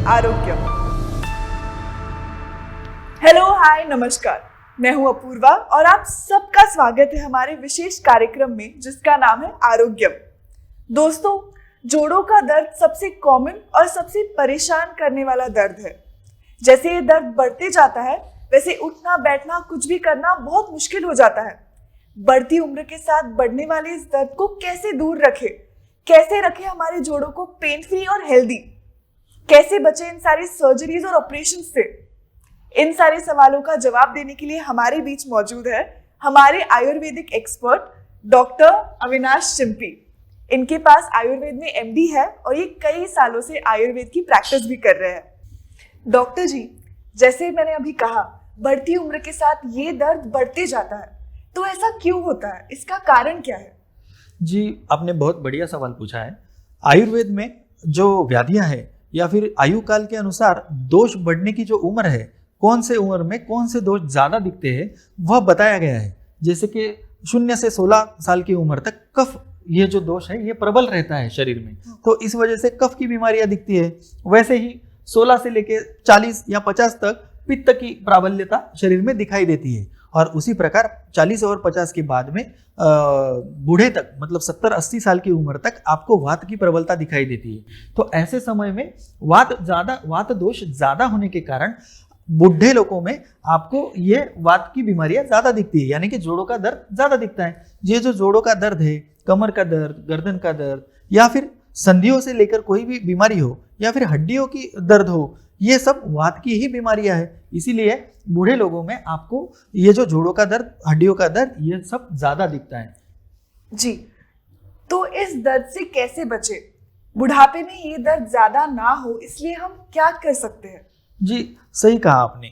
आरोग्य। हेलो, हाय, नमस्कार। मैं हूं अपूर्वा और आप सबका स्वागत है हमारे विशेष कार्यक्रम में जिसका नाम है आरोग्यम। दोस्तों, जोड़ों का दर्द सबसे कॉमन और सबसे परेशान करने वाला दर्द है। जैसे ये दर्द बढ़ते जाता है वैसे उठना बैठना कुछ भी करना बहुत मुश्किल हो जाता है। बढ़ती उम्र के साथ बढ़ने वाले इस दर्द को कैसे दूर रखें, कैसे रखें हमारे जोड़ों को पेन फ्री और हेल्दी, कैसे बचे इन सारी सर्जरीज और ऑपरेशन से, इन सारे सवालों का जवाब देने के लिए हमारे बीच मौजूद है हमारे आयुर्वेदिक एक्सपर्ट डॉक्टर अविनाश चिंपी। इनके पास आयुर्वेद में एमडी है और ये कई सालों से आयुर्वेद की प्रैक्टिस भी कर रहे हैं। डॉक्टर जी, जैसे मैंने अभी कहा, बढ़ती उम्र के साथ ये दर्द बढ़ते जाता है, तो ऐसा क्यों होता है? इसका कारण क्या है? जी, आपने बहुत बढ़िया सवाल पूछा है। आयुर्वेद में जो व्याधियां हैं या फिर आयु काल के अनुसार दोष बढ़ने की जो उम्र है, कौन से उम्र में कौन से दोष ज्यादा दिखते हैं वह बताया गया है। जैसे कि 0 से 16 साल की उम्र तक कफ, ये जो दोष है ये प्रबल रहता है शरीर में, तो इस वजह से कफ की बीमारियां दिखती है। वैसे ही 16 से लेकर 40 या 50 तक पित्त की प्राबल्यता शरीर में दिखाई देती है। और उसी प्रकार 40 और 50 के बाद में बूढ़े तक, मतलब 70-80 साल की उम्र तक आपको वात की प्रबलता दिखाई देती है। तो ऐसे समय में वात दोष ज्यादा होने के कारण बूढ़े लोगों में आपको ये वात की बीमारियां ज्यादा दिखती है, यानी कि जोड़ों का दर्द ज्यादा दिखता है। ये जो जोड़ों का दर्द है, कमर का दर्द, गर्दन का दर्द, या फिर संधियों से लेकर कोई भी बीमारी हो, या फिर हड्डियों की दर्द हो, ये सब वात की ही बीमारियां है। इसीलिए बूढ़े लोगों में आपको ये जो जोड़ों का दर्द, हड्डियों का दर्द, ये सब ज्यादा दिखता है। जी, तो इस दर्द से कैसे बचे? बुढ़ापे में ये दर्द ज्यादा ना हो इसलिए हम क्या कर सकते हैं? जी, सही कहा आपने।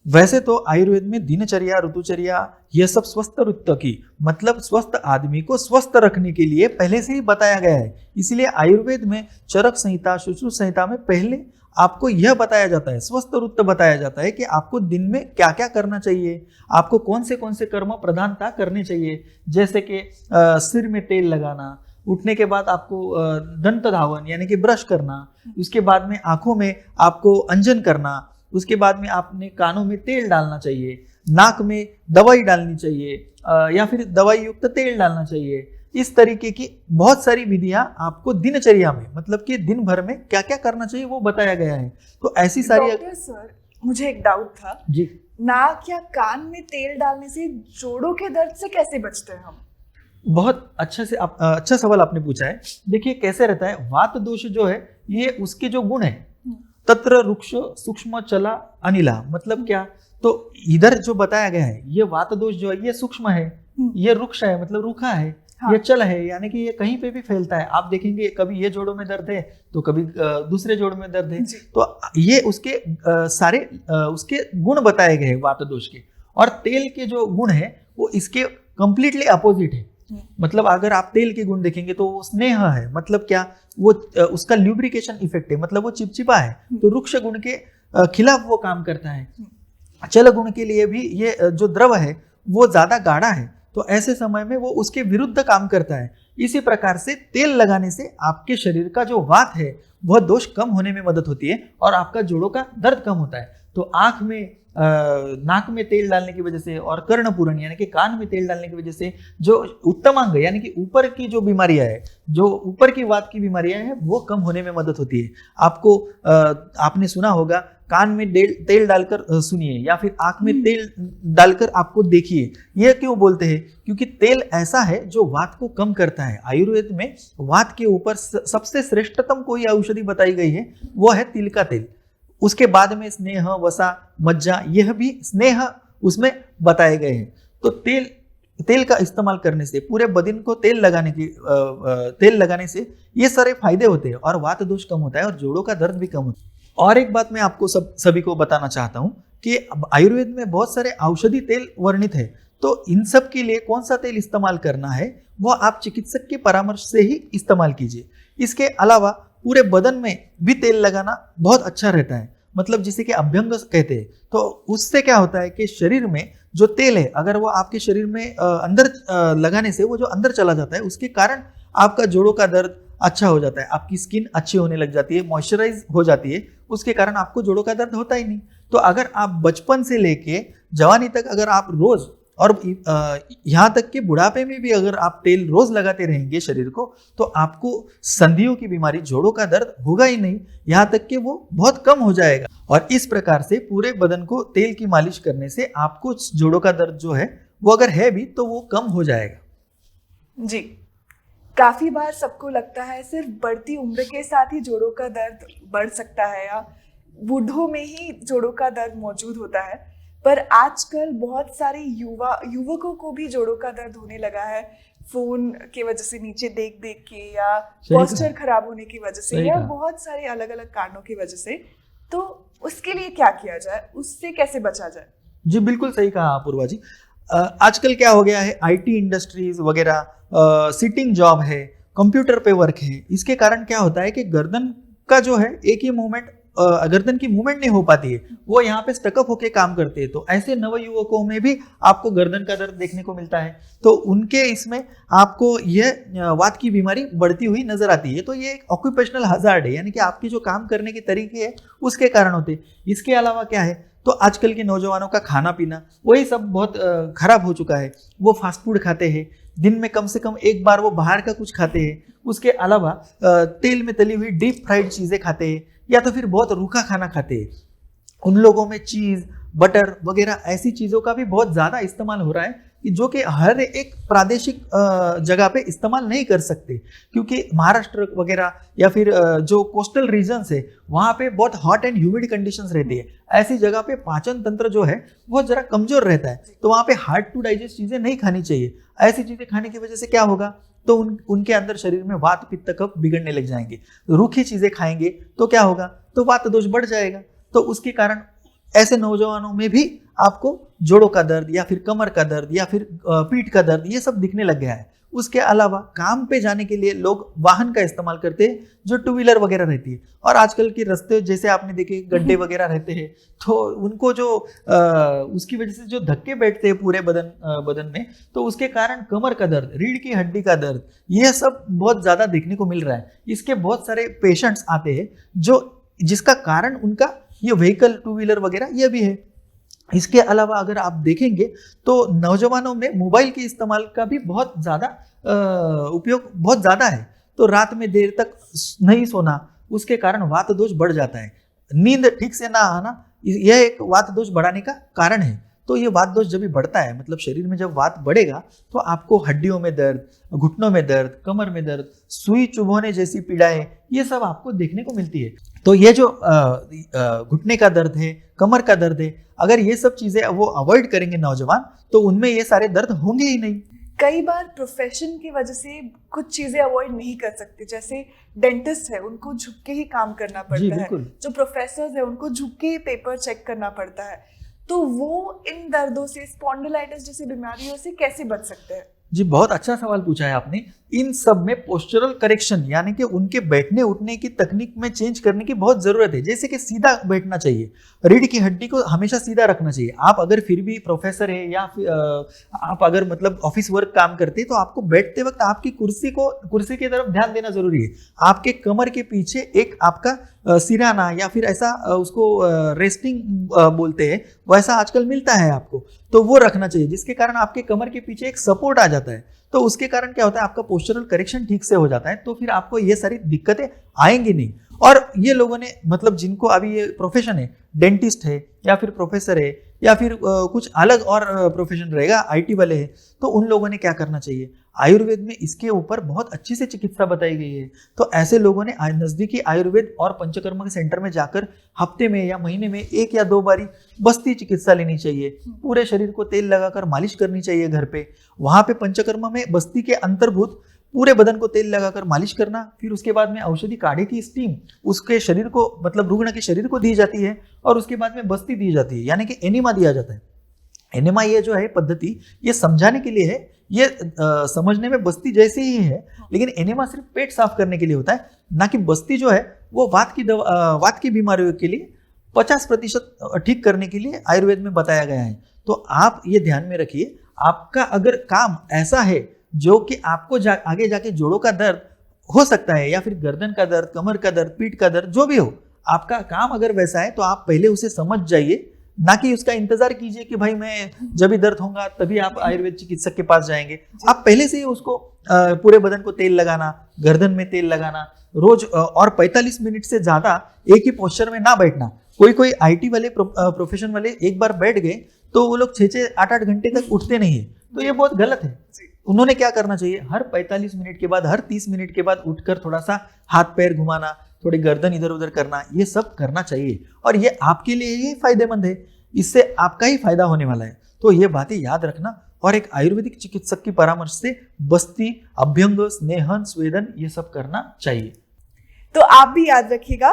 वैसे तो आयुर्वेद में दिनचर्या, ऋतुचर्या, ये सब स्वस्थ ऋतु की, मतलब स्वस्थ आदमी को स्वस्थ रखने के लिए पहले से ही बताया गया है। इसलिए आयुर्वेद में चरक संहिता, सुश्रुत संहिता में पहले आपको यह बताया जाता है, स्वस्थ ऋतु बताया जाता है कि आपको दिन में क्या क्या करना चाहिए, आपको कौन से कर्म प्रधानता करने चाहिए। जैसे कि सिर में तेल लगाना, उठने के बाद आपको दंत धावन यानी कि ब्रश करना, उसके बाद में आंखों में आपको अंजन करना, उसके बाद में आपने कानों में तेल डालना चाहिए, नाक में दवाई डालनी चाहिए या फिर दवाई युक्त तेल डालना चाहिए। इस तरीके की बहुत सारी विधियां आपको दिनचर्या में, मतलब कि दिन भर में क्या क्या करना चाहिए वो बताया गया है। तो ऐसी सारी। डॉक्टर सर, मुझे एक डाउट था जी, नाक या कान में तेल डालने से जोड़ों के दर्द से कैसे बचते हैं हम? बहुत अच्छा सवाल आपने पूछा है। देखिए कैसे रहता है, वात दोष जो है ये उसके जो गुण है, तत्र रुक्ष सूक्ष्म चला अनिला, मतलब क्या, तो इधर जो बताया गया है ये वात दोष जो है ये सूक्ष्म है, ये रुक्ष है मतलब रूखा है, हाँ। ये चल है यानी कि ये कहीं पे भी फैलता है। आप देखेंगे कभी ये जोड़ों में दर्द है तो कभी दूसरे जोड़ में दर्द है, तो ये उसके सारे उसके गुण बताए गए हैं वात दोष के। और तेल के जो गुण है वो इसके कंप्लीटली अपोजिट है। मतलब अगर आप तेल के गुण देखेंगे तो वो स्नेह है, मतलब क्या, वो उसका ल्यूब्रिकेशन इफेक्ट है, मतलब वो चिपचिपा है, तो रुक्ष गुण के खिलाफ वो काम करता है। चल गुण के लिए भी ये जो द्रव है वो ज्यादा गाढ़ा है, तो ऐसे समय में वो उसके विरुद्ध काम करता है। इसी प्रकार से तेल लगाने से आपके शरीर का जो वात है वह दोष कम होने में मदद होती है और आपका जोड़ों का दर्द कम होता है। तो आंख में, नाक में तेल डालने की वजह से और कर्णपूरण यानी कि कान में तेल डालने की वजह से जो उत्तमांग यानी कि ऊपर की जो बीमारियां है, जो ऊपर की वात की बीमारियां हैं वो कम होने में मदद होती है। आपको आपने सुना होगा, कान में तेल डालकर सुनिए या फिर आंख में तेल डालकर आपको देखिए। यह क्यों बोलते हैं? क्योंकि तेल ऐसा है जो वात को कम करता है। आयुर्वेद में वात के ऊपर सबसे श्रेष्ठतम कोई औषधि बताई गई है, वो है तिल का तेल। उसके बाद में स्नेह, वसा, मज्जा, यह भी स्नेह उसमें बताए गए हैं। तो तेल का इस्तेमाल करने से, पूरे बदन को तेल लगाने से ये सारे फायदे होते हैं और वात दोष कम होता है और जोड़ों का दर्द भी कम होता है। और एक बात मैं आपको सभी को बताना चाहता हूं कि आयुर्वेद में बहुत सारे औषधि तेल वर्णित है, तो इन सब के लिए कौन सा तेल इस्तेमाल करना है वो आप चिकित्सक के परामर्श से ही इस्तेमाल कीजिए। इसके अलावा पूरे बदन में भी तेल लगाना बहुत अच्छा रहता है, मतलब जिसे कि अभ्यंग कहते हैं। तो उससे क्या होता है कि शरीर में जो तेल है, अगर वो आपके शरीर में अंदर लगाने से वो जो अंदर चला जाता है, उसके कारण आपका जोड़ों का दर्द अच्छा हो जाता है, आपकी स्किन अच्छी होने लग जाती है, मॉइस्चराइज हो जाती है। उसके कारण आपको जोड़ों का दर्द होता ही नहीं। तो अगर आप बचपन से लेके जवानी तक अगर आप रोज और यहाँ तक कि बुढ़ापे में भी अगर आप तेल रोज लगाते रहेंगे शरीर को, तो आपको संधियों की बीमारी, जोड़ों का दर्द होगा ही नहीं, यहाँ तक कि वो बहुत कम हो जाएगा। और इस प्रकार से पूरे बदन को तेल की मालिश करने से आपको जोड़ों का दर्द जो है वो अगर है भी तो वो कम हो जाएगा। जी, काफी बार सबको लगता है सिर्फ बढ़ती उम्र के साथ ही जोड़ों का दर्द बढ़ सकता है या बूढ़ों में ही जोड़ों का दर्द मौजूद होता है, पर आजकल बहुत सारे युवकों को भी जोड़ों का दर्द होने लगा है, फोन की वजह से नीचे देख देख के या पोस्चर खराब होने की वजह से या बहुत सारे अलग अलग कारणों की वजह से। तो उसके लिए क्या किया जाए, उससे कैसे बचा जाए? जी बिल्कुल सही कहा अपूर्वा जी। आजकल क्या हो गया है, आईटी इंडस्ट्रीज वगैरह, सिटिंग जॉब है, कंप्यूटर पे वर्क है, इसके कारण क्या होता है कि गर्दन का जो है एक ही मूवमेंट, गर्दन की मूवमेंट नहीं हो पाती है, वो यहाँ पे स्टकअप होके काम करते हैं। तो ऐसे नव युवकों में भी आपको गर्दन का दर्द देखने को मिलता है, तो उनके इसमें आपको यह वात की बीमारी बढ़ती हुई नजर आती है। तो ये एक ऑक्यूपेशनल हजार्ड है, यानी कि आपकी जो काम करने के तरीके है उसके कारण होते हैं। इसके अलावा क्या है, तो आजकल के नौजवानों का खाना पीना वही सब बहुत खराब हो चुका है। वो फास्ट फूड खाते हैं, दिन में कम से कम एक बार वो बाहर का कुछ खाते हैं, उसके अलावा तेल में तली हुई डीप फ्राइड चीज़ें खाते हैं या तो फिर बहुत रूखा खाना खाते हैं। उन लोगों में चीज़, बटर वगैरह ऐसी चीज़ों का भी बहुत ज़्यादा इस्तेमाल हो रहा है कि जो कि हर एक प्रादेशिक जगह पे इस्तेमाल नहीं कर सकते, क्योंकि महाराष्ट्र वगैरह या फिर जो कोस्टल रीजन्स है वहाँ पे बहुत हॉट एंड ह्यूमिड कंडीशंस रहती है। ऐसी जगह पे पाचन तंत्र जो है वो जरा कमजोर रहता है, तो वहाँ पे हार्ड टू डाइजेस्ट चीज़ें नहीं खानी चाहिए। ऐसी चीज़ें खाने की वजह से क्या होगा, तो उनके अंदर शरीर में वात पित्त कफ बिगड़ने लग जाएंगे। रूखी चीज़ें खाएंगे तो क्या होगा, तो वात दोष बढ़ जाएगा। तो उसके कारण ऐसे नौजवानों में भी आपको जोड़ों का दर्द या फिर कमर का दर्द या फिर पीठ का दर्द ये सब दिखने लग गया है। उसके अलावा काम पे जाने के लिए लोग वाहन का इस्तेमाल करते हैं, जो टू व्हीलर वगैरह रहती है, और आजकल के रास्ते जैसे आपने देखे गड्ढे वगैरह रहते हैं, तो उनको जो उसकी वजह से जो धक्के बैठते हैं पूरे बदन में, तो उसके कारण कमर का दर्द, रीढ़ की हड्डी का दर्द, ये सब बहुत ज़्यादा देखने को मिल रहा है। इसके बहुत सारे पेशेंट्स आते हैं जिसका कारण उनका ये व्हीकल, टू व्हीलर वगैरह ये भी है। इसके अलावा अगर आप देखेंगे तो नौजवानों में मोबाइल के इस्तेमाल का भी बहुत ज़्यादा उपयोग बहुत ज़्यादा है। तो रात में देर तक नहीं सोना, उसके कारण वात दोष बढ़ जाता है। नींद ठीक से ना आना, यह एक वात दोष बढ़ाने का कारण है। तो ये वात दोष जब भी बढ़ता है, मतलब शरीर में जब वात बढ़ेगा, तो आपको हड्डियों में दर्द, घुटनों में दर्द, कमर में दर्द, सुई चुभोने जैसी पीड़ाएं, ये सब आपको देखने को मिलती है। तो ये जो घुटने का दर्द है, कमर का दर्द है, अगर ये सब चीजें वो अवॉइड करेंगे नौजवान, तो उनमें ये सारे दर्द होंगे ही नहीं। कई बार प्रोफेशन की वजह से कुछ चीजें अवॉइड नहीं कर सकते, जैसे डेंटिस्ट है उनको झुक के ही काम करना पड़ता है, जो प्रोफेसर है उनको झुक के ही पेपर चेक करना पड़ता है। तो वो इन दर्दों से, स्पॉन्डिलाइटिस जैसी बीमारियों से कैसे बच सकते हैं? जी बहुत अच्छा सवाल पूछा है आपने। इन सब में पोस्चरल करेक्शन, यानी कि उनके बैठने उठने की तकनीक में चेंज करने की बहुत जरूरत है। जैसे कि सीधा बैठना चाहिए, रीढ़ की हड्डी को हमेशा सीधा रखना चाहिए। आप अगर फिर भी प्रोफेसर है या फिर आप अगर मतलब ऑफिस वर्क काम करते हैं, तो आपको बैठते वक्त आपकी कुर्सी की तरफ ध्यान देना जरूरी है। आपके कमर के पीछे एक आपका सिराना या फिर ऐसा उसको रेस्टिंग बोलते हैं, वैसा आजकल मिलता है आपको, तो वो रखना चाहिए, जिसके कारण आपके कमर के पीछे एक सपोर्ट आ जाता है। तो उसके कारण क्या होता है, आपका पोस्चरल करेक्शन ठीक से हो जाता है, तो फिर आपको ये सारी दिक्कतें आएंगी नहीं। और ये लोगों ने मतलब जिनको अभी ये प्रोफेशन है, डेंटिस्ट है या फिर प्रोफेसर है या फिर कुछ अलग और प्रोफेशन रहेगा, आईटी वाले हैं, तो उन लोगों ने क्या करना चाहिए, आयुर्वेद में इसके ऊपर बहुत अच्छी से चिकित्सा बताई गई है। तो ऐसे लोगों ने नज़दीकी आयुर्वेद और पंचकर्मा के सेंटर में जाकर हफ्ते में या महीने में 1 या 2 बारी बस्ती चिकित्सा लेनी चाहिए। पूरे शरीर को तेल लगाकर मालिश करनी चाहिए घर पे। वहाँ पे पंचकर्मा में बस्ती के अंतर्भूत पूरे बदन को तेल लगाकर मालिश करना, फिर उसके बाद में औषधि काढ़े की स्टीम उसके शरीर को, मतलब रुग्ण के शरीर को दी जाती है, और उसके बाद में बस्ती दी जाती है, यानी कि एनिमा दिया जाता है। एनिमा ये जो है पद्धति, ये समझाने के लिए है, ये समझने में बस्ती जैसे ही है, लेकिन एनिमा सिर्फ पेट साफ करने के लिए होता है, ना कि बस्ती जो है वो वात की बीमारियों के लिए 50% ठीक करने के लिए आयुर्वेद में बताया गया है। तो आप ये ध्यान में रखिए, आपका अगर काम ऐसा है जो कि आपको आगे जाके जोड़ों का दर्द हो सकता है, या फिर गर्दन का दर्द, कमर का दर्द, पीठ का दर्द, जो भी हो, आपका काम अगर वैसा है तो आप पहले उसे समझ जाइए, ना कि उसका इंतजार कीजिए कि भाई मैं जब भी दर्द होगा तभी आप आयुर्वेद चिकित्सक के पास जाएंगे। आप पहले से ही उसको पूरे बदन को तेल लगाना, गर्दन में तेल लगाना रोज, और 45 मिनट से ज्यादा एक ही पोस्चर में ना बैठना। कोई आईटी वाले प्रोफेशन वाले एक बार बैठ गए तो वो लोग 6-6, 8-8 घंटे तक उठते नहीं है, तो ये बहुत गलत है। उन्होंने क्या करना चाहिए, हर 45 मिनट के बाद, हर 30 मिनट के बाद उठकर थोड़ा सा हाथ पैर घुमाना, थोड़ी गर्दन इधर उधर करना, ये सब करना चाहिए। और ये आपके लिए ही फायदेमंद है, इससे आपका ही फायदा होने वाला है। तो ये बातें याद रखना और एक आयुर्वेदिक चिकित्सक की परामर्श से बस्ती, अभ्यंग, स्नेहन, स्वेदन ये सब करना चाहिए। तो आप भी याद रखिएगा,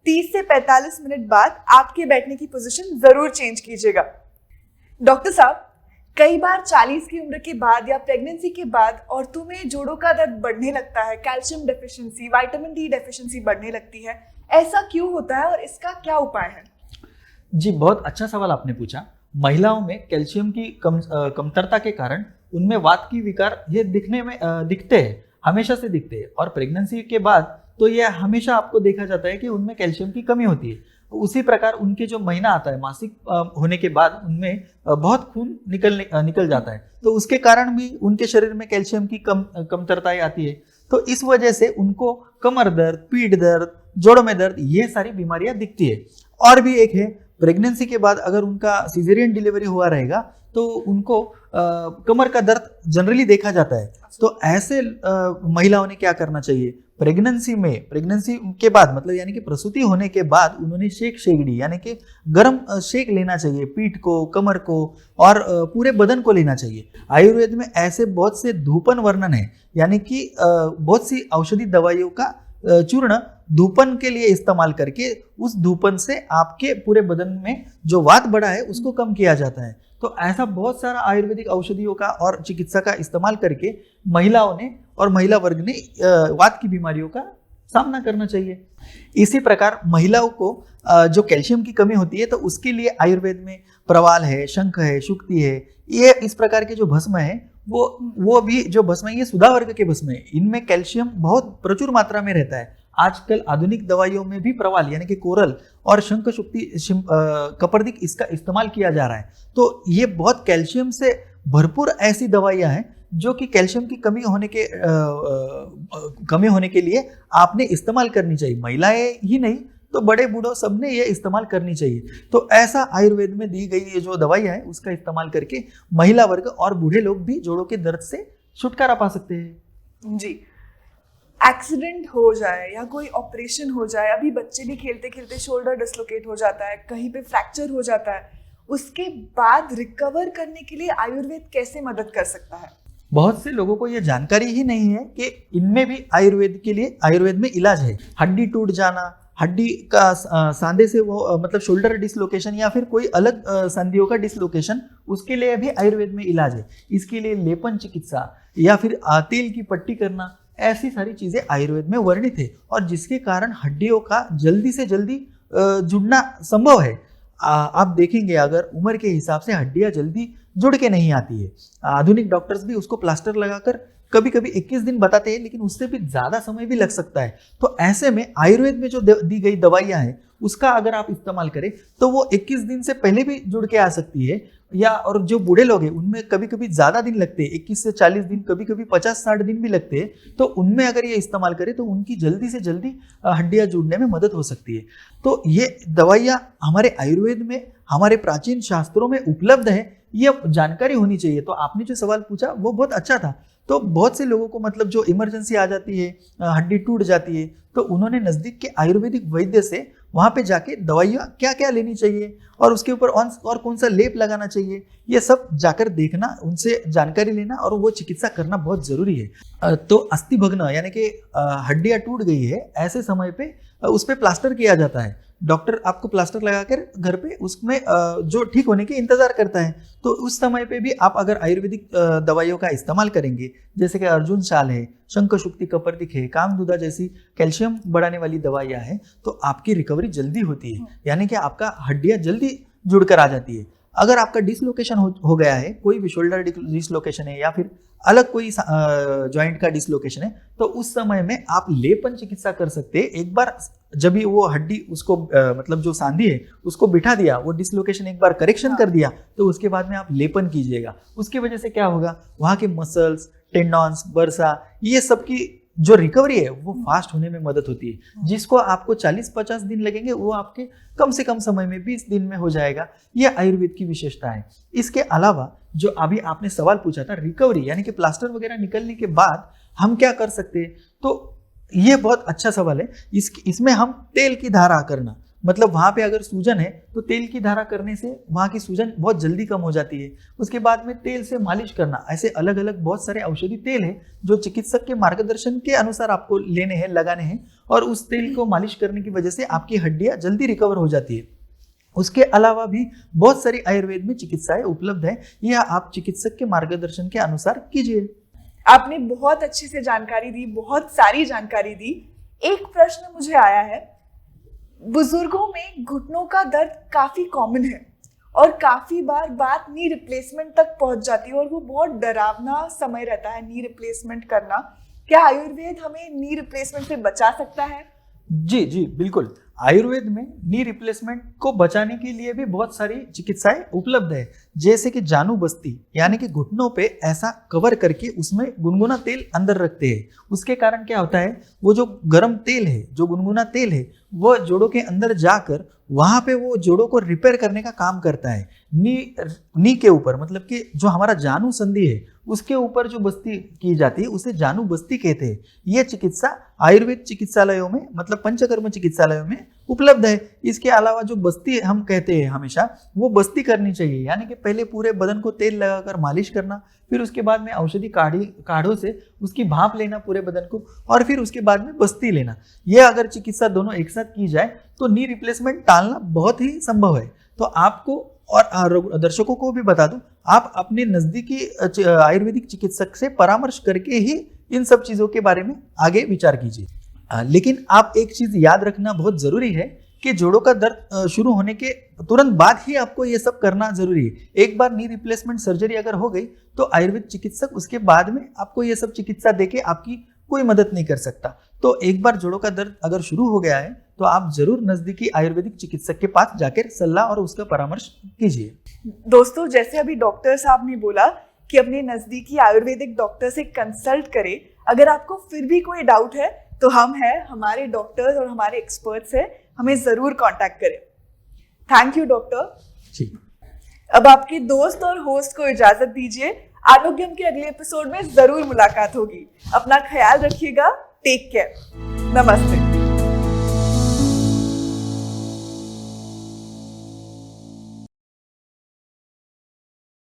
30 से 45 मिनट बाद आपके बैठने की पोजीशन जरूर चेंज कीजिएगा। डॉक्टर साहब, कई बार 40 की उम्र के बाद या प्रेगनेंसी के बाद औरतों में जोड़ों का दर्द बढ़ने लगता है, calcium deficiency, vitamin D deficiency बढ़ने लगती है, ऐसा क्यों होता है और इसका क्या उपाय है? जी, बहुत अच्छा सवाल आपने पूछा। महिलाओं में कैल्शियम की कमतरता के कारण उनमें वात की विकार ये दिखते हैं, हमेशा से दिखते हैं। और प्रेगनेंसी के बाद तो ये हमेशा आपको देखा जाता है कि उनमें कैल्शियम की कमी होती है। उसी प्रकार उनके जो महीना आता है, मासिक होने के बाद उनमें बहुत खून निकल जाता है, तो उसके कारण भी उनके शरीर में कैल्शियम की कमतरताएं आती है। तो इस वजह से उनको कमर दर्द, पीठ दर्द, जोड़ों में दर्द, ये सारी बीमारियां दिखती है। और भी एक है, प्रेगनेंसी के बाद अगर उनका सिजेरियन डिलीवरी हुआ रहेगा तो उनको कमर का दर्द जनरली देखा जाता है। तो ऐसे महिलाओं ने क्या करना चाहिए, प्रेगनेंसी के बाद, मतलब यानी कि प्रसूति होने के बाद उन्होंने शेकड़ी यानी कि गर्म शेक लेना चाहिए, पीठ को, कमर को और पूरे बदन को लेना चाहिए। आयुर्वेद में ऐसे बहुत से धूपन वर्णन है, यानी कि बहुत सी औषधि दवाइयों का चूर्ण धूपन के लिए इस्तेमाल करके उस धूपन से आपके पूरे बदन में जो वात बढ़ा है उसको कम किया जाता है। तो ऐसा बहुत सारा आयुर्वेदिक औषधियों का और चिकित्सा का इस्तेमाल करके महिलाओं ने और महिला वर्ग ने वात की बीमारियों का सामना करना चाहिए। इसी प्रकार महिलाओं को जो कैल्शियम की कमी होती है तो उसके लिए आयुर्वेद में प्रवाल है, शंख है, शुक्ति है, ये इस प्रकार के जो भस्म है वो भी जो भस्म है ये सुधा वर्ग के भस्म है। इनमें कैल्शियम बहुत प्रचुर मात्रा में रहता है। आजकल आधुनिक दवाइयों में भी प्रवाल यानी कि कोरल और शंख, शुक्ति, कपर्दिक इसका इस्तेमाल किया जा रहा है। तो ये बहुत कैल्शियम से भरपूर ऐसी दवाइयां हैं जो कि कैल्शियम की कमी होने के लिए आपने इस्तेमाल करनी चाहिए। महिलाएं ही नहीं तो बड़े बूढ़ों सबने ये इस्तेमाल करनी चाहिए। तो ऐसा आयुर्वेद में दी गई ये जो दवाइयां हैं उसका इस्तेमाल करके महिला वर्ग और बूढ़े लोग भी जोड़ों के दर्द से छुटकारा पा सकते हैं। जी, एक्सीडेंट हो जाए या कोई ऑपरेशन हो जाए, अभी बच्चे भी खेलते खेलते शोल्डर डिसलोकेट हो जाता है, कहीं पे फ्रैक्चर हो जाता है, उसके बाद रिकवर करने के लिए आयुर्वेद कैसे मदद कर सकता है? बहुत से लोगों को यह जानकारी ही नहीं है कि इनमें भी आयुर्वेद में इलाज है। हड्डी टूट जाना, हड्डी का सांधे से वो मतलब शोल्डर डिसलोकेशन या फिर कोई अलग संधियों का डिसलोकेशन, उसके लिए भी आयुर्वेद में इलाज है। इसके लिए लेपन चिकित्सा या फिर तेल की पट्टी करना, ऐसी सारी चीजें आयुर्वेद में वर्णित है और जिसके कारण हड्डियों का जल्दी से जल्दी जुड़ना संभव है। आप देखेंगे अगर उम्र के हिसाब से हड्डियां जल्दी जुड़ के नहीं आती है। आधुनिक डॉक्टर्स भी उसको प्लास्टर लगाकर कभी कभी 21 दिन बताते हैं, लेकिन उससे भी ज्यादा समय भी लग सकता है। तो ऐसे में आयुर्वेद में जो दी गई दवाइयां हैं उसका अगर आप इस्तेमाल करें तो वो 21 दिन से पहले भी जुड़ के आ सकती है। या और जो बूढ़े लोग हैं उनमें कभी कभी ज्यादा दिन लगते हैं, 21 से 40 दिन, कभी कभी 50-60 दिन भी लगते हैं। तो उनमें अगर ये इस्तेमाल करें तो उनकी जल्दी से जल्दी हड्डियां जुड़ने में मदद हो सकती है। तो ये दवाइयां हमारे आयुर्वेद में, हमारे प्राचीन शास्त्रों में उपलब्ध है, ये जानकारी होनी चाहिए। तो आपने जो सवाल पूछा वो बहुत अच्छा था। तो बहुत से लोगों को मतलब जो इमरजेंसी आ जाती है, हड्डी टूट जाती है, तो उन्होंने नजदीक के आयुर्वेदिक वैद्य से वहां पे जाके दवाइयाँ क्या क्या लेनी चाहिए और उसके ऊपर और कौन सा लेप लगाना चाहिए, ये सब जाकर देखना, उनसे जानकारी लेना और वो चिकित्सा करना बहुत जरूरी है। तो अस्थि भग्न यानी कि हड्डियाँ टूट गई है, ऐसे समय पे उस पर प्लास्टर किया जाता है। डॉक्टर आपको प्लास्टर लगाकर घर पे उसमें जो ठीक होने के इंतजार करता है। तो उस समय पे भी आप अगर आयुर्वेदिक दवाइयों का इस्तेमाल करेंगे, जैसे कि अर्जुन शाल है, शंख शुक्ति कपर्दिक है, कामदूदा जैसी कैल्शियम बढ़ाने वाली दवाइयां हैं, तो आपकी रिकवरी जल्दी होती है, यानी कि आपका हड्डियां जल्दी जुड़कर आ जाती है। अगर आपका डिसलोकेशन हो गया है, कोई भी शोल्डर डिसलोकेशन है या फिर अलग कोई जॉइंट का डिसलोकेशन है, तो उस समय में आप लेपन चिकित्सा कर सकते हैं। एक बार जब भी वो हड्डी उसको मतलब जो सांधी है उसको बिठा दिया, वो डिसलोकेशन एक बार करेक्शन कर दिया, तो उसके बाद में आप लेपन कीजिएगा। उसकी वजह से क्या होगा, वहाँ के मसल्स, टेंडॉन्स, बर्सा, ये सब की जो रिकवरी है वो फास्ट होने में मदद होती है। जिसको आपको 40-50 दिन लगेंगे वो आपके कम से कम समय में 20 दिन में हो जाएगा। ये आयुर्वेद की विशेषता है। इसके अलावा जो अभी आपने सवाल पूछा था, रिकवरी यानी कि प्लास्टर वगैरह निकलने के बाद हम क्या कर सकते हैं, तो ये बहुत अच्छा सवाल है। इसमें हम तेल की धारा करना, मतलब वहाँ पे अगर सूजन है तो तेल की धारा करने से वहाँ की सूजन बहुत जल्दी कम हो जाती है। उसके बाद में तेल से मालिश करना, ऐसे अलग अलग बहुत सारे औषधि तेल हैं जो चिकित्सक के मार्गदर्शन के अनुसार आपको लेने हैं, लगाने हैं, और उस तेल को मालिश करने की वजह से आपकी हड्डियाँ जल्दी रिकवर हो जाती है। उसके अलावा भी बहुत सारी आयुर्वेद में चिकित्साएं उपलब्ध है, यह आप चिकित्सक के मार्गदर्शन के अनुसार कीजिए। आपने बहुत अच्छे से जानकारी दी, बहुत सारी जानकारी दी। एक प्रश्न मुझे आया है, बुजुर्गों में घुटनों का दर्द काफी कॉमन है और काफी बार बात नी रिप्लेसमेंट तक पहुंच जाती है और वो बहुत डरावना समय रहता है नी रिप्लेसमेंट करना। क्या आयुर्वेद हमें नी रिप्लेसमेंट से बचा सकता है? जी जी बिल्कुल। आयुर्वेद में नी रिप्लेसमेंट को बचाने के लिए भी बहुत सारी चिकित्साएं उपलब्ध है, जैसे कि जानू बस्ती, यानी कि घुटनों पे ऐसा कवर करके उसमें गुनगुना तेल अंदर रखते हैं। उसके कारण क्या होता है, वो जो गर्म तेल है, जो गुनगुना तेल है, वो जोड़ों के अंदर जाकर वहां पे वो जोड़ों को रिपेयर करने का काम करता है। नी के ऊपर, मतलब कि जो हमारा जानू संधि है उसके ऊपर जो बस्ती की जाती है उसे जानू बस्ती कहते हैं। यह चिकित्सा आयुर्वेद चिकित्सालयों में, मतलब पंचकर्म चिकित्सालयों में उपलब्ध है। इसके अलावा जो बस्ती हम कहते हैं हमेशा, वो बस्ती करनी चाहिए, यानी कि पहले पूरे बदन को तेल लगाकर मालिश करना, फिर उसके बाद में औषधि काढ़ों से उसकी भाप लेना पूरे बदन को, और फिर उसके बाद में बस्ती लेना। यह अगर चिकित्सा दोनों एक साथ की जाए तो नी रिप्लेसमेंट टालना बहुत ही संभव है। तो आपको और दर्शकों को भी बता दूं, आप अपने नजदीकी आयुर्वेदिक चिकित्सक से परामर्श करके ही इन सब चीजों के बारे में आगे विचार कीजिए। लेकिन आप एक चीज याद रखना बहुत जरूरी है कि जोड़ों का दर्द शुरू होने के तुरंत बाद ही आपको ये सब करना जरूरी है। एक बार नी रिप्लेसमेंट सर्जरी अगर हो गई तो आयुर्वेद चिकित्सक उसके बाद में आपको ये सब चिकित्सा देके आपकी कोई मदद नहीं कर सकता। तो एक बार जोड़ों का दर्द अगर शुरू हो गया है तो आप जरूर नजदीकी आयुर्वेदिक चिकित्सक के पास जाकर सलाह और उसका परामर्श कीजिए। दोस्तों, जैसे अभी डॉक्टर साहब ने बोला कि अपने नजदीकी आयुर्वेदिक डॉक्टर से कंसल्ट करें। अगर आपको फिर भी कोई डाउट है तो हम हैं, हमारे डॉक्टर्स और हमारे एक्सपर्ट्स हैं, हमें जरूर कांटेक्ट करें। थैंक यू डॉक्टर जी। अब आपके दोस्त और होस्ट को इजाजत दीजिए। आरोग्यम के अगले एपिसोड में जरूर मुलाकात होगी। अपना ख्याल रखिएगा। Take care. नमस्ते।